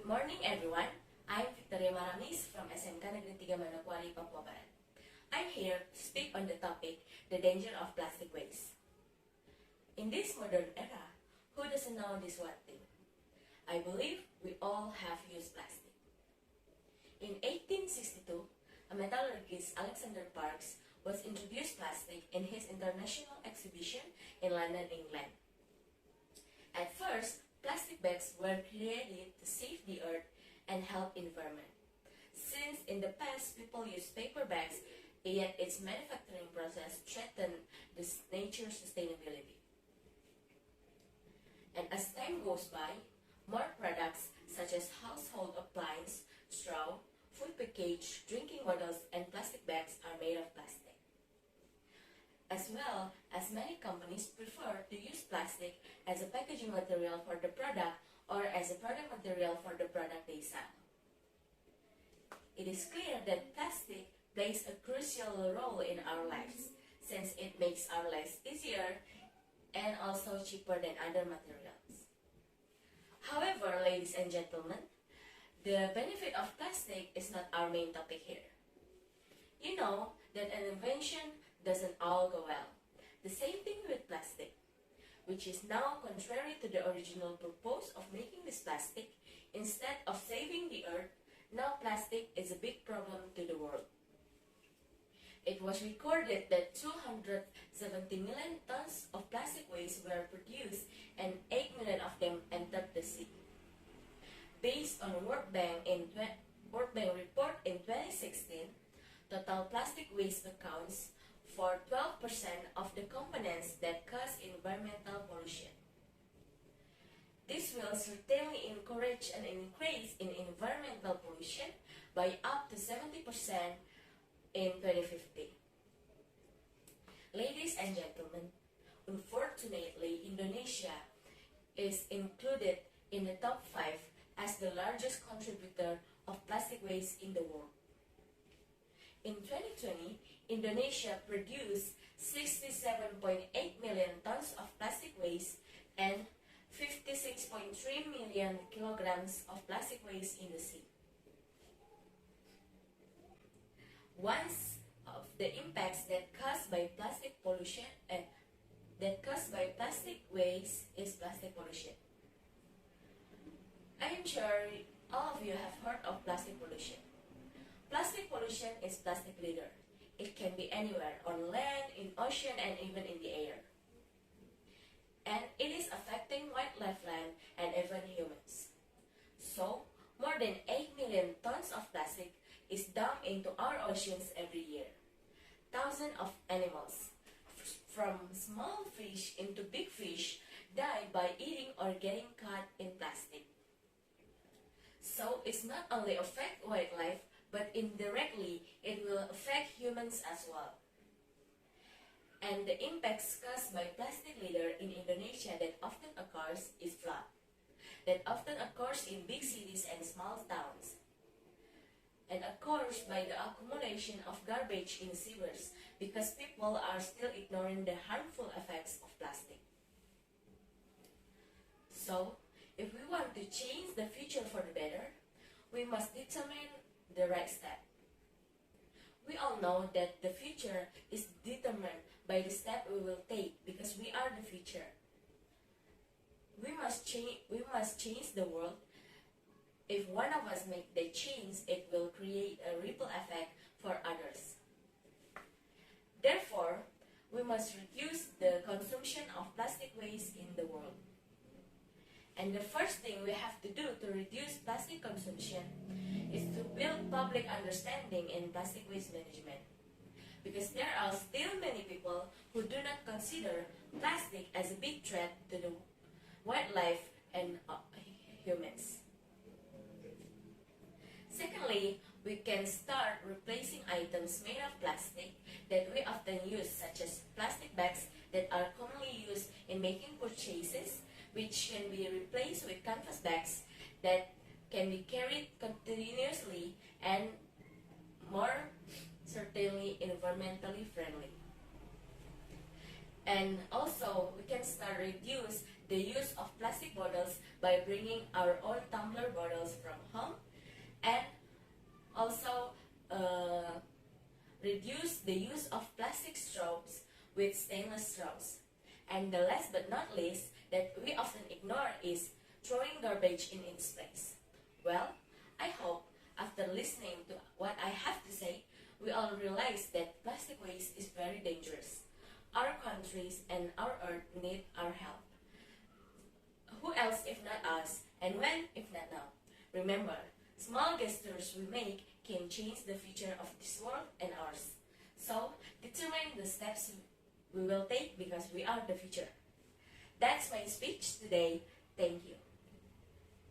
morning everyone, I'm Victoria Maramis from SMK Negeri 3 Manokwari, Papua Barat. I'm here to speak on the topic, the danger of plastic waste. In this modern era, who doesn't know this one thing? I believe we all have used plastic. In 1862, a metallurgist, Alexander Parkes, was introduced plastic in his international exhibition in London, England. At first, plastic bags were created to save the earth and help environment. Since in the past people used paper bags, yet its manufacturing process threatened nature's sustainability. And as time goes by, more products such as household appliances, straw, food package, drinking bottles, and plastic bags are made of plastic. As well as many companies prefer to use plastic as a packaging material for the product or as a product material for the product they sell. It is clear that plastic plays a crucial role in our lives since it makes our lives easier and also cheaper than other materials. However, ladies and gentlemen, the benefit of plastic is not our main topic here. You know that an invention doesn't all go well. The same thing with plastic, which is now contrary to the original purpose of making this plastic. Instead of saving the earth, now plastic is a big problem to the world. It was recorded that 270 million tons of plastic waste were produced and 8 million of them entered the sea. Based on World Bank report in 2016, total plastic waste accounts for 12% of the components that cause environmental pollution. This will certainly encourage an increase in environmental pollution by up to 70% in 2050. Ladies and gentlemen, unfortunately, Indonesia is included in the top 5 as the largest contributor of plastic waste in the world. In 2020, Indonesia produced 67.8 million tons of plastic waste and 56.3 million kilograms of plastic waste in the sea. One of the impacts that caused by plastic pollution waste is plastic pollution. I am sure all of you have heard of plastic pollution. Plastic pollution is plastic litter. It can be anywhere, on land, in ocean, and even in the air. And it is affecting wildlife, land, and even humans. So, more than 8 million tons of plastic is dumped into our oceans every year. Thousands of animals, from small fish into big fish, die by eating or getting caught in plastic. So, it's not only affect wildlife, but indirectly, it will affect humans as well. And the impacts caused by plastic litter in Indonesia that often occurs is flood, that often occurs in big cities and small towns, and occurs by the accumulation of garbage in sewers because people are still ignoring the harmful effects of plastic. So, if we want to change the future for the better, we must determine the right step. We all know that the future is determined by the step we will take because we are the future. We must change the world. If one of us make the change, it will create a ripple effect for others. Therefore, we must reduce the consumption of plastic waste in the world. And the first thing we have to do to reduce plastic consumption is to build public understanding in plastic waste management. Because there are still many people who do not consider plastic as a big threat to the wildlife and humans. Secondly, we can start replacing items made of plastic that we often use, such as plastic bags that are commonly used in making purchases, which can be replaced with canvas bags that can be carried continuously and more certainly environmentally friendly. And also, we can start reduce the use of plastic bottles by bringing our own tumbler bottles from home, and also reduce the use of plastic straws with stainless straws. And the last but not least that we often ignore is throwing garbage in its place. Well, I hope after listening to what I have to say, we all realize that plastic waste is very dangerous. Our countries and our earth need our help. Who else if not us, and when if not now? Remember, small gestures we make can change the future of this world and ours. So, determine the steps we will take because we are the future. That's my speech today. Thank you.